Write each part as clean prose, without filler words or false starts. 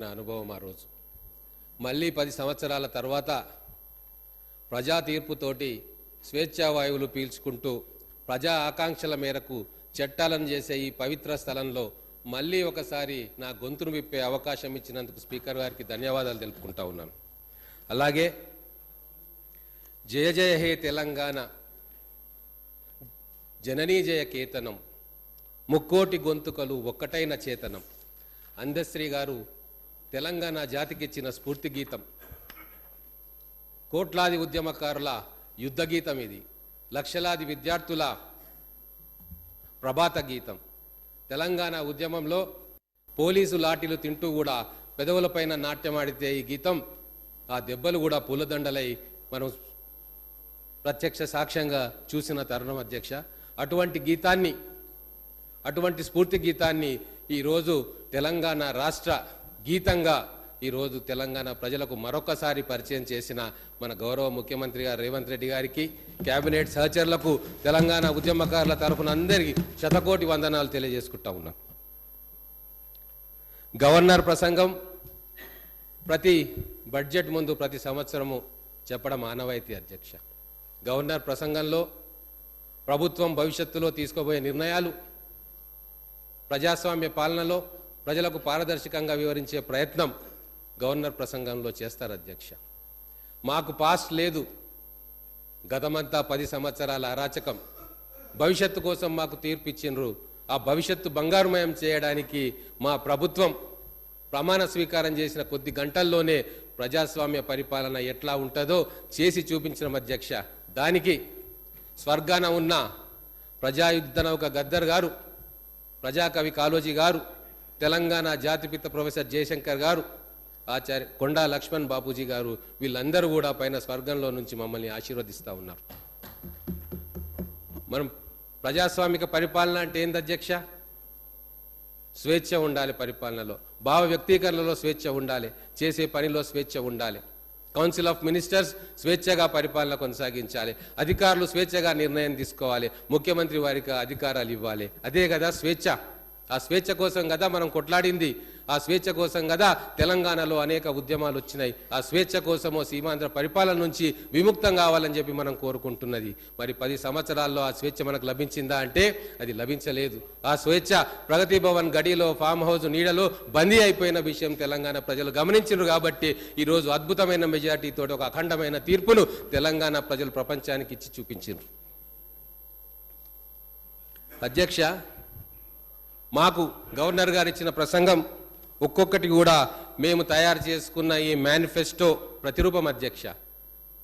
నా అనుభవం ఆ రోజు మళ్ళీ 10 సంవత్సరాల తర్వాత ప్రజా తీర్పుతోటి స్వేచ్ఛా వాయువులు పీల్చుకుంటూ ప్రజా ఆకాంక్షల మేరకు చట్టాలను చేసే ఈ పవిత్ర స్థలంలో మళ్ళీ ఒకసారి నా గొంతును విప్పే అవకాశం ఇచ్చినందుకు స్పీకర్ గారికి ధన్యవాదాలు తెలుపుకుంటా ఉన్నాను. అలాగే జయ జయ హే తెలంగాణ జననీ జయ కేతనం ముక్కోటి గొంతుకలు ఒక్కటైన చేతనం అందశ్రీ గారు తెలంగాణ జాతికి ఇచ్చిన స్ఫూర్తి గీతం. కోట్లాది ఉద్యమకారుల యుద్ధ గీతం ఇది. లక్షలాది విద్యార్థుల ప్రభాత గీతం. తెలంగాణ ఉద్యమంలో పోలీసు లాఠీలు తింటూ కూడా పెదవులపైన నాట్యమాడితే ఈ గీతం ఆ దెబ్బలు కూడా పూలదండలై మనం ప్రత్యక్ష సాక్ష్యంగా చూసిన తరుణం అధ్యక్ష. అటువంటి గీతాన్ని, అటువంటి స్ఫూర్తి గీతాన్ని ఈరోజు తెలంగాణ రాష్ట్ర గీతంగా ఈరోజు తెలంగాణ ప్రజలకు మరొకసారి పరిచయం చేసిన మన గౌరవ ముఖ్యమంత్రి గారు రేవంత్ రెడ్డి గారికి, కేబినెట్ సహచరులకు, తెలంగాణ ఉద్యమకారుల తరఫున అందరికీ శతకోటి వందనాలు తెలియజేసుకుంటా ఉన్నాం. గవర్నర్ ప్రసంగం ప్రతి బడ్జెట్ ముందు ప్రతి సంవత్సరము చెప్పడం ఆనవాయితీ అధ్యక్ష. గవర్నర్ ప్రసంగంలో ప్రభుత్వం భవిష్యత్తులో తీసుకోబోయే నిర్ణయాలు, ప్రజాస్వామ్య పాలనలో ప్రజలకు పారదర్శకంగా వివరించే ప్రయత్నం గవర్నర్ ప్రసంగంలో చేస్తారు అధ్యక్ష. మాకు పాస్ట్ లేదు, గతమంతా 10 సంవత్సరాల అరాచకం, భవిష్యత్తు కోసం మాకు తీర్పిచ్చిండ్రు. ఆ భవిష్యత్తు బంగారుమయం చేయడానికి మా ప్రభుత్వం ప్రమాణ స్వీకారం చేసిన కొద్ది గంటల్లోనే ప్రజాస్వామ్య పరిపాలన ఎట్లా ఉంటుందో చేసి చూపించిన అధ్యక్ష. దానికి స్వర్గాన ఉన్న ప్రజాయుద్ధ నౌక గద్దర్ గారు, ప్రజాకవి కాళోజీ గారు, తెలంగాణ జాతిపిత ప్రొఫెసర్ జయశంకర్ గారు, ఆచార్య కొండా లక్ష్మణ్ బాపూజీ గారు, వీళ్ళందరూ కూడా పైన స్వర్గంలో నుంచి మమ్మల్ని ఆశీర్వదిస్తూ ఉన్నారు. మనం ప్రజాస్వామిక పరిపాలన అంటే ఏంది అధ్యక్ష? స్వేచ్ఛ ఉండాలి పరిపాలనలో, భావ వ్యక్తీకరణలో స్వేచ్ఛ ఉండాలి, చేసే పనిలో స్వేచ్ఛ ఉండాలి. కౌన్సిల్ ఆఫ్ మినిస్టర్స్ స్వేచ్ఛగా పరిపాలన కొనసాగించాలి, అధికారులు స్వేచ్ఛగా నిర్ణయం తీసుకోవాలి, ముఖ్యమంత్రి వారికి అధికారాలు ఇవ్వాలి. అదే కదా స్వేచ్ఛ. ఆ స్వేచ్ఛ కోసం కదా మనం కొట్లాడింది. ఆ స్వేచ్ఛ కోసం కదా తెలంగాణలో అనేక ఉద్యమాలు వచ్చినాయి. ఆ స్వేచ్ఛ కోసమో సీమాంధ్ర పరిపాలన నుంచి విముక్తం కావాలని చెప్పి మనం కోరుకుంటున్నది. మరి 10 సంవత్సరాల్లో ఆ స్వేచ్ఛ మనకు లభించిందా అంటే అది లభించలేదు. ఆ స్వేచ్ఛ ప్రగతి భవన్ గడిలో, ఫామ్ హౌస్ నీడలో బందీ అయిపోయిన విషయం తెలంగాణ ప్రజలు గమనించారు. కాబట్టి ఈరోజు అద్భుతమైన మెజార్టీతో ఒక అఖండమైన తీర్పును తెలంగాణ ప్రజలు ప్రపంచానికి ఇచ్చి చూపించారు. అధ్యక్ష, మాకు గవర్నర్ గారు ఇచ్చిన ప్రసంగం ఒక్కొక్కటి కూడా మేము తయారు చేసుకున్న ఈ మేనిఫెస్టో ప్రతిరూపం అధ్యక్ష.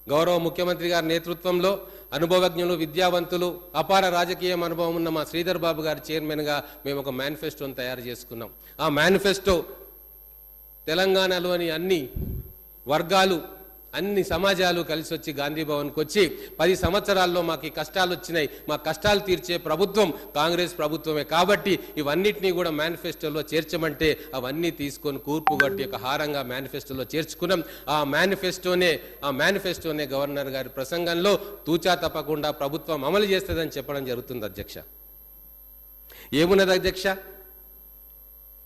గౌరవ ముఖ్యమంత్రి గారి నేతృత్వంలో అనుభవజ్ఞులు, విద్యావంతులు, అపార రాజకీయ అనుభవం ఉన్న మా శ్రీధర్ బాబు గారి చైర్మన్గా మేము ఒక మేనిఫెస్టోను తయారు చేసుకున్నాం. ఆ మేనిఫెస్టో తెలంగాణలోని అన్ని వర్గాలు, అన్ని సమాజాలు కలిసి వచ్చి గాంధీ భవన్కి వచ్చి 10 సంవత్సరాల్లో మాకు కష్టాలు వచ్చినాయి, మా కష్టాలు తీర్చే ప్రభుత్వం కాంగ్రెస్ ప్రభుత్వమే, కాబట్టి ఇవన్నిటినీ కూడా మేనిఫెస్టోలో చేర్చమంటే అవన్నీ తీసుకొని కూర్పుగట్టి ఒక హారంగా మేనిఫెస్టోలో చేర్చుకున్నాం. ఆ మేనిఫెస్టోనే గవర్నర్ గారి ప్రసంగంలో తూచా తప్పకుండా ప్రభుత్వం అమలు చేస్తుందని చెప్పడం జరుగుతుంది అధ్యక్ష. ఏమున్నది అధ్యక్ష?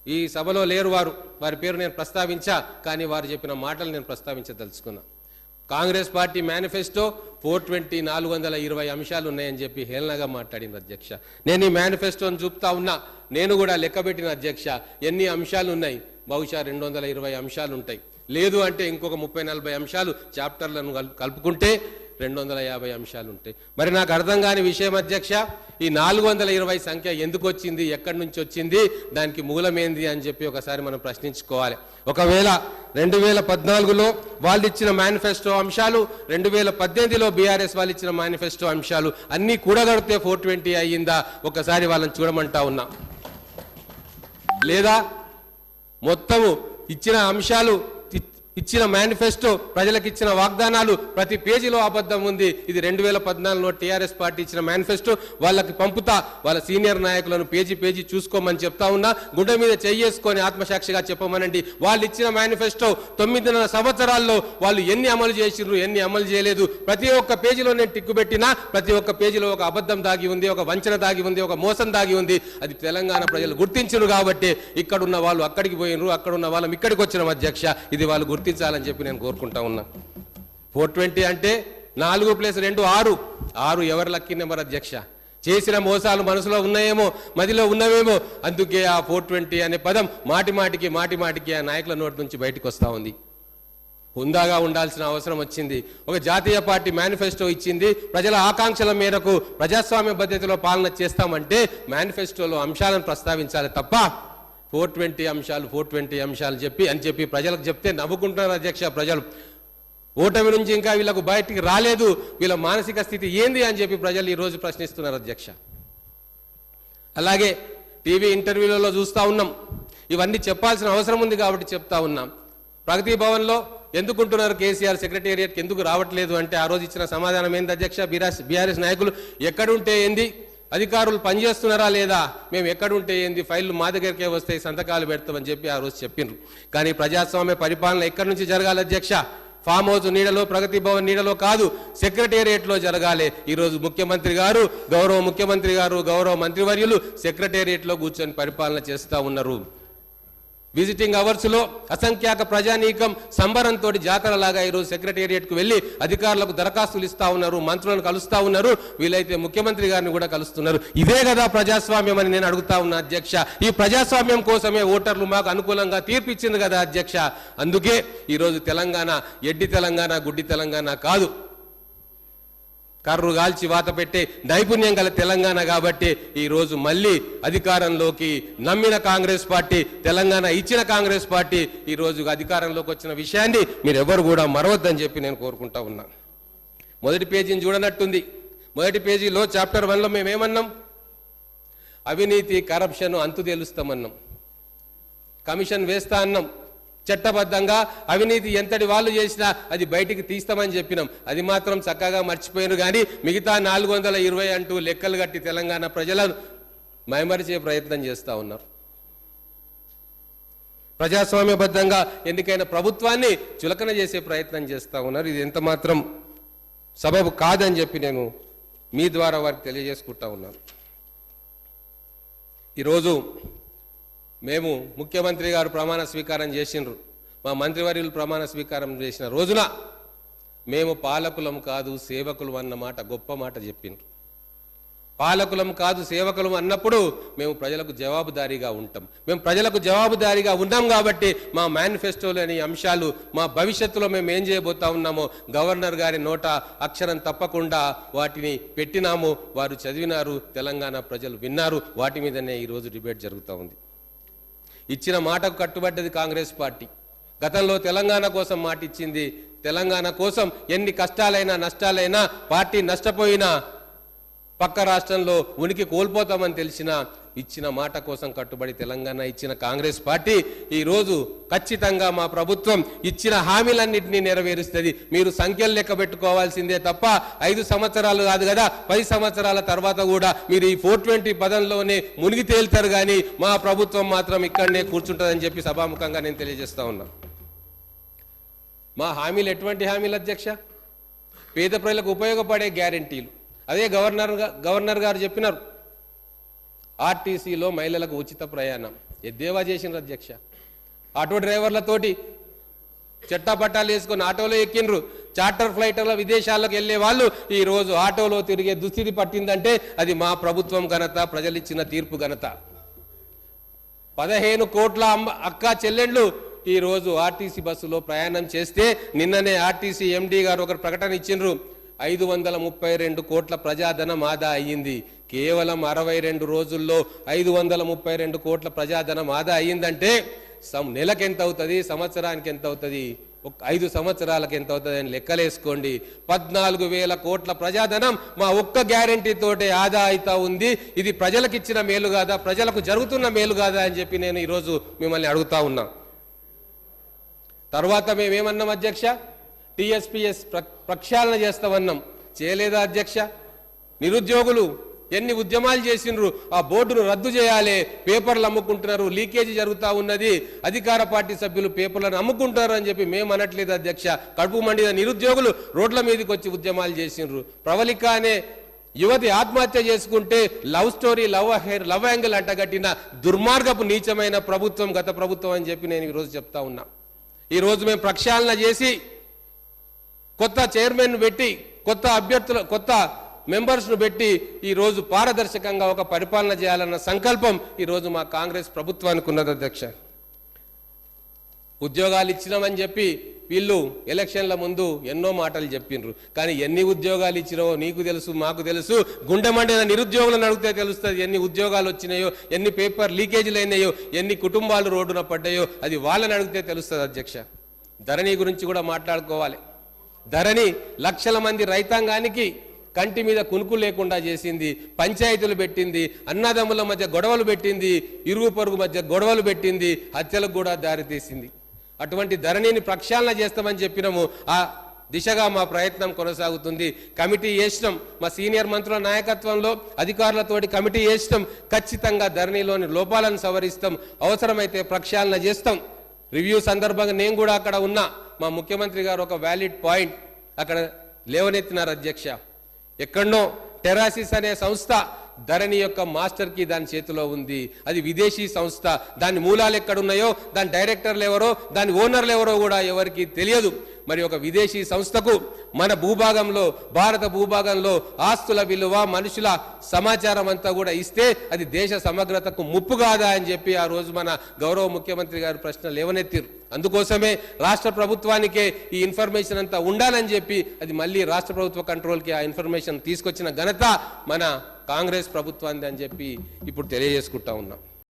ఈ సభలో లేరు వారి పేరు నేను ప్రస్తావించా, కానీ వారు చెప్పిన మాటలు నేను ప్రస్తావించదలుచుకున్నా. కాంగ్రెస్ పార్టీ మేనిఫెస్టో 420 అంశాలు ఉన్నాయని చెప్పి హేళనగా మాట్లాడింది అధ్యక్ష. నేను ఈ మేనిఫెస్టోని చూపుతా ఉన్నా, నేను కూడా లెక్కబెట్టిన అధ్యక్ష ఎన్ని అంశాలు ఉన్నాయి. బహుశా 220 అంశాలు ఉంటాయి. లేదు అంటే ఇంకొక 30-40 అంశాలు చాప్టర్లను కలుపుకుంటే 250 అంశాలు ఉంటాయి. మరి నాకు అర్థం కాని విషయం అధ్యక్ష, ఈ 420 సంఖ్య ఎందుకు వచ్చింది, ఎక్కడి నుంచి వచ్చింది, దానికి మూలమేంది అని చెప్పి ఒకసారి మనం ప్రశ్నించుకోవాలి. ఒకవేళ 2014లో వాళ్ళు ఇచ్చిన మేనిఫెస్టో అంశాలు, 2018లో బీఆర్ఎస్ వాళ్ళు ఇచ్చిన మేనిఫెస్టో అంశాలు అన్నీ కూడగడితే 420 అయ్యిందా ఒకసారి వాళ్ళని చూడమంటా ఉన్నా. లేదా మొత్తము ఇచ్చిన అంశాలు ఇచ్చిన మేనిఫెస్టో, ప్రజలకు ఇచ్చిన వాగ్దానాలు ప్రతి పేజీలో అబద్ధం ఉంది. ఇది 2014లో టీఆర్ఎస్ పార్టీ ఇచ్చిన మేనిఫెస్టో. వాళ్ళకి పంపుతా, వాళ్ళ సీనియర్ నాయకులను పేజీ చూసుకోమని చెప్తా ఉన్నా. గుండె మీద చేసుకొని ఆత్మసాక్షిగా చెప్పమనండి. వాళ్ళు ఇచ్చిన మేనిఫెస్టో 9 సంవత్సరాల్లో వాళ్ళు ఎన్ని అమలు చేసిర్రు, ఎన్ని అమలు చేయలేదు. ప్రతి ఒక్క పేజీలో నేను టిక్కు పెట్టినా ప్రతి ఒక్క పేజీలో ఒక అబద్ధం దాగి ఉంది, ఒక వంచన దాగి ఉంది, ఒక మోసం దాగి ఉంది. అది తెలంగాణ ప్రజలు గుర్తించరు కాబట్టి ఇక్కడున్న వాళ్ళు అక్కడికి పోయినరు, అక్కడున్న వాళ్ళం ఇక్కడికి వచ్చిన అధ్యక్ష. ఇది వాళ్ళు గుర్తించాలని చెప్పి నేను కోరుకుంటా ఉన్నా. 420 అంటే 4+2 6 ఎవరు లక్కీ నెంబర్ అధ్యక్ష? చేసిన మోసాలు మనసులో ఉన్నాయేమో, మదిలో ఉన్నవేమో. అందుకే ఆ 420 అనే పదం మాటి మాటికి ఆ నాయకుల నోటి నుంచి బయటకు వస్తూ ఉంది. హుందాగా ఉండాల్సిన అవసరం వచ్చింది. ఒక జాతీయ పార్టీ మేనిఫెస్టో ఇచ్చింది. ప్రజల ఆకాంక్షల మేరకు ప్రజాస్వామ్య పద్ధతిలో పాలన చేస్తామంటే మేనిఫెస్టోలో అంశాలను ప్రస్తావించాలి తప్ప 420 అంశాలు చెప్పి ప్రజలకు చెప్తే నవ్వుకుంటున్నారు అధ్యక్ష. ప్రజలు ఓటమి నుంచి ఇంకా వీళ్ళకు బయటికి రాలేదు. వీళ్ళ మానసిక స్థితి ఏంది అని చెప్పి ప్రజలు ఈరోజు ప్రశ్నిస్తున్నారు అధ్యక్ష. అలాగే టీవీ ఇంటర్వ్యూలలో చూస్తూ ఉన్నాం. ఇవన్నీ చెప్పాల్సిన అవసరం ఉంది కాబట్టి చెప్తా ఉన్నాం. ప్రగతి భవన్లో ఎందుకుంటున్నారు కేసీఆర్ సెక్రటేరియట్కి ఎందుకు రావట్లేదు అంటే ఆ రోజు ఇచ్చిన సమాధానం ఏంది అధ్యక్ష? బీఆర్ఎస్ నాయకులు ఎక్కడుంటే ఏంది, అధికారులు పనిచేస్తున్నారా లేదా, మేము ఎక్కడుంటే ఏంది, ఫైళ్లు మా దగ్గరికే వస్తాయి, సంతకాలు పెడతామని చెప్పి ఆ రోజు చెప్పిండ్రు. కానీ ప్రజాస్వామ్య పరిపాలన ఎక్కడి నుంచి జరగాలి అధ్యక్ష? ఫామ్ హౌస్ నీడలో, ప్రగతి భవన్ నీడలో కాదు, సెక్రటేరియట్లో జరగాలి. ఈరోజు ముఖ్యమంత్రి గారు, గౌరవ ముఖ్యమంత్రి గారు, గౌరవ మంత్రివర్యులు సెక్రటేరియట్లో కూర్చొని పరిపాలన చేస్తూ ఉన్నారు. విజిటింగ్ అవర్స్ లో అసంఖ్యాక ప్రజానీకం సంబరంతో జాతరలాగా ఈరోజు సెక్రటేరియట్కు వెళ్ళి అధికారులకు దరఖాస్తులు ఇస్తా ఉన్నారు, మంత్రులను కలుస్తా ఉన్నారు, వీలైతే ముఖ్యమంత్రి గారిని కూడా కలుస్తున్నారు. ఇదే కదా ప్రజాస్వామ్యం అని నేను అడుగుతా ఉన్నా అధ్యక్ష. ఈ ప్రజాస్వామ్యం కోసమే ఓటర్లు మాకు అనుకూలంగా తీర్పు ఇచ్చింది కదా అధ్యక్ష. అందుకే ఈరోజు తెలంగాణ ఎడ్డి తెలంగాణ, గుడ్డి తెలంగాణ కాదు, కర్రు గాల్చి వాత పెట్టే నైపుణ్యం గల తెలంగాణ. కాబట్టి ఈరోజు మళ్ళీ అధికారంలోకి నమ్మిన కాంగ్రెస్ పార్టీ, తెలంగాణ ఇచ్చిన కాంగ్రెస్ పార్టీ ఈరోజు అధికారంలోకి వచ్చిన విషయాన్ని మీరెవరు కూడా మరవద్దని చెప్పి నేను కోరుకుంటా ఉన్నా. మొదటి పేజీని చూడనట్టుంది. మొదటి పేజీలో చాప్టర్ 1లో మేమేమన్నాం? అవినీతి, కరప్షన్ అంతు తేలుస్తామన్నాం, కమిషన్ వేస్తా అన్నాం, చట్టబద్ధంగా అవినీతి ఎంతటి వాళ్ళు చేసినా అది బయటికి తీస్తామని చెప్పినాం. అది మాత్రం చక్కగా మర్చిపోయారు. కానీ మిగతా 420 అంటూ లెక్కలు కట్టి తెలంగాణ ప్రజలను మైమరిచే ప్రయత్నం చేస్తూ ఉన్నారు. ప్రజాస్వామ్యబద్ధంగా ఎన్నికైన ప్రభుత్వాన్ని చులకన చేసే ప్రయత్నం చేస్తూ ఉన్నారు. ఇది ఎంత మాత్రం సబబు కాదని చెప్పి నేను మీ ద్వారా వారికి తెలియజేసుకుంటా ఉన్నాను. ఈరోజు మేము ముఖ్యమంత్రి గారు ప్రమాణ స్వీకారం చేసిండ్రు, మా మంత్రివర్యులు ప్రమాణ స్వీకారం చేసిన రోజున మేము పాలకులం కాదు సేవకులం అన్న మాట గొప్ప మాట చెప్పిండ్రు. పాలకులం కాదు సేవకులం అన్నప్పుడు మేము ప్రజలకు జవాబుదారీగా ఉంటాం. మేము ప్రజలకు జవాబుదారీగా ఉన్నాం కాబట్టి మా మేనిఫెస్టోలోని అంశాలు, మా భవిష్యత్తులో మేము ఏం చేయబోతా ఉన్నామో గవర్నర్ గారి నోట అక్షరం తప్పకుండా వాటిని పెట్టినాము. వారు చదివినారు, తెలంగాణ ప్రజలు విన్నారు. వాటి మీదనే ఈరోజు డిబేట్ జరుగుతూ ఉంది. ఇచ్చిన మాటకు కట్టుబడ్డది కాంగ్రెస్ పార్టీ. గతంలో తెలంగాణ కోసం మాట ఇచ్చింది. తెలంగాణ కోసం ఎన్ని కష్టాలైనా నష్టాలైనా, పార్టీ నష్టపోయినా, పక్క రాష్ట్రంలో ఉనికి కోల్పోతామని తెలిసినా ఇచ్చిన మాట కోసం కట్టుబడి తెలంగాణ ఇచ్చిన కాంగ్రెస్ పార్టీ ఈరోజు ఖచ్చితంగా మా ప్రభుత్వం ఇచ్చిన హామీలన్నింటినీ నెరవేరుస్తుంది. మీరు సంఖ్యలు లెక్క పెట్టుకోవాల్సిందే తప్ప 5 సంవత్సరాలు కాదు కదా, 10 సంవత్సరాల తర్వాత కూడా మీరు ఈ 420 పదంలోనే మునిగి తేలుతారు. కానీ మా ప్రభుత్వం మాత్రం ఇక్కడనే కూర్చుంటుందని చెప్పి సభాముఖంగా నేను తెలియజేస్తా ఉన్నా. మా హామీలు ఎటువంటి హామీలు అధ్యక్ష? పేద ప్రజలకు ఉపయోగపడే గ్యారెంటీలు. అదే గవర్నర్ గారు చెప్పినారు, ఆర్టీసీలో మహిళలకు ఉచిత ప్రయాణం ఎద్దేవా చేసిండ్రు అధ్యక్ష. ఆటో డ్రైవర్లతోటి చట్టాపట్టాలు వేసుకొని ఆటోలో ఎక్కిండ్రు. చార్టర్ ఫ్లైట్ల విదేశాలకు వెళ్లే వాళ్ళు ఈరోజు ఆటోలో తిరిగే దుస్థితి పట్టిందంటే అది మా ప్రభుత్వం ఘనత, ప్రజలిచ్చిన తీర్పు ఘనత. 15 కోట్ల అక్క చెల్లెండ్లు ఈరోజు ఆర్టీసీ బస్సులో ప్రయాణం చేస్తే నిన్ననే ఆర్టీసీ ఎండీ గారు ఒక ప్రకటన ఇచ్చిండ్రు. 532 కోట్ల ప్రజాధనం ఆదా అయ్యింది. కేవలం 62 రోజుల్లో 532 కోట్ల ప్రజాధనం ఆదా అయ్యిందంటే నెలకు ఎంత అవుతుంది, సంవత్సరానికి ఎంత అవుతుంది, 5 సంవత్సరాలకు ఎంత అవుతుంది అని లెక్కలేసుకోండి. 14,000 కోట్ల ప్రజాధనం మా ఒక్క గ్యారెంటీ తోటే ఆదా అవుతా ఉంది. ఇది ప్రజలకు ఇచ్చిన మేలు కాదా, ప్రజలకు జరుగుతున్న మేలు కాదా అని చెప్పి నేను ఈరోజు మిమ్మల్ని అడుగుతా ఉన్నా. తర్వాత మేమేమన్నాం అధ్యక్ష, టీఎస్పీఎస్ ప్రక్షాళన చేస్తామన్నాం. చేయలేదా అధ్యక్ష? నిరుద్యోగులు ఎన్ని ఉద్యమాలు చేసిండ్రు, ఆ బోర్డును రద్దు చేయాలి, పేపర్లు అమ్ముకుంటున్నారు, లీకేజీ జరుగుతూ ఉన్నది, అధికార పార్టీ సభ్యులు పేపర్లను అమ్ముకుంటారు అని చెప్పి మేము అనట్లేదు అధ్యక్ష. కడుపు మండిన నిరుద్యోగులు రోడ్ల మీదకి వచ్చి ఉద్యమాలు చేసిండ్రు. ప్రవళిక అనే యువతి ఆత్మహత్య చేసుకుంటే లవ్ స్టోరీ, లవ్ యాంగిల్ అంటగట్టిన దుర్మార్గపు నీచమైన ప్రభుత్వం గత ప్రభుత్వం అని చెప్పి నేను ఈరోజు చెప్తా ఉన్నా. ఈరోజు మేము ప్రక్షాళన చేసి కొత్త చైర్మన్ పెట్టి కొత్త మెంబర్స్ను పెట్టి ఈరోజు పారదర్శకంగా ఒక పరిపాలన చేయాలన్న సంకల్పం ఈరోజు మా కాంగ్రెస్ ప్రభుత్వానికి ఉన్నది అధ్యక్ష. ఉద్యోగాలు ఇచ్చినామని చెప్పి వీళ్ళు ఎలక్షన్ల ముందు ఎన్నో మాటలు చెప్పిండ్రు. కానీ ఎన్ని ఉద్యోగాలు ఇచ్చినావో నీకు తెలుసు, మాకు తెలుసు. గుండె మండిన నిరుద్యోగులను అడిగితే తెలుస్తుంది ఎన్ని ఉద్యోగాలు వచ్చినాయో, ఎన్ని పేపర్ లీకేజీలు అయినాయో, ఎన్ని కుటుంబాలు రోడ్డున పడ్డాయో. అది వాళ్ళని అడిగితే తెలుస్తుంది అధ్యక్ష. ధరణి గురించి కూడా మాట్లాడుకోవాలి. ధరణి లక్షల మంది రైతాంగానికి కంటి మీద కునుకు లేకుండా చేసింది, పంచాయతీలు పెట్టింది, అన్నదమ్ముల మధ్య గొడవలు పెట్టింది, ఇరుగు పొరుగు మధ్య గొడవలు పెట్టింది, హత్యలకు కూడా దారితీసింది. అటువంటి ధరణిని ప్రక్షాళన చేస్తామని చెప్పినాము. ఆ దిశగా మా ప్రయత్నం కొనసాగుతుంది. కమిటీ వేసినాం, మా సీనియర్ మంత్రుల నాయకత్వంలో అధికారులతోటి కమిటీ వేసినాం. ఖచ్చితంగా ధరణిలోని లోపాలను సవరిస్తాం, అవసరమైతే ప్రక్షాళన చేస్తాం. రివ్యూ సందర్భంగా నేను కూడా అక్కడ ఉన్నా. మా ముఖ్యమంత్రి గారు ఒక వ్యాలిడ్ పాయింట్ అక్కడ లేవనెత్తినారు అధ్యక్ష. ఎక్కడో టెరాసిస్ అనే సంస్థ ధరణి యొక్క మాస్టర్ కి దాని చేతిలో ఉంది. అది విదేశీ సంస్థ. దాని మూలాలు ఎక్కడున్నాయో, దాని డైరెక్టర్లు ఎవరో, దాని ఓనర్లు ఎవరో కూడా ఎవరికి తెలియదు. మరి ఒక విదేశీ సంస్థకు మన భూభాగంలో, భారత భూభాగంలో ఆస్తుల విలువ, మనుషుల సమాచారం అంతా కూడా ఇస్తే అది దేశ సమగ్రతకు ముప్పు కాదా అని చెప్పి ఆ రోజు మన గౌరవ ముఖ్యమంత్రి గారు ప్రశ్న లేవనెత్తిరు. అందుకోసమే రాష్ట్ర ప్రభుత్వానికే ఈ ఇన్ఫర్మేషన్ అంతా ఉండాలని చెప్పి అది మళ్ళీ రాష్ట్ర ప్రభుత్వ కంట్రోల్కి ఆ ఇన్ఫర్మేషన్ తీసుకొచ్చిన ఘనత మన కాంగ్రెస్ ప్రభుత్వాన్ని అని చెప్పి ఇప్పుడు తెలియజేసుకుంటా ఉన్నాం.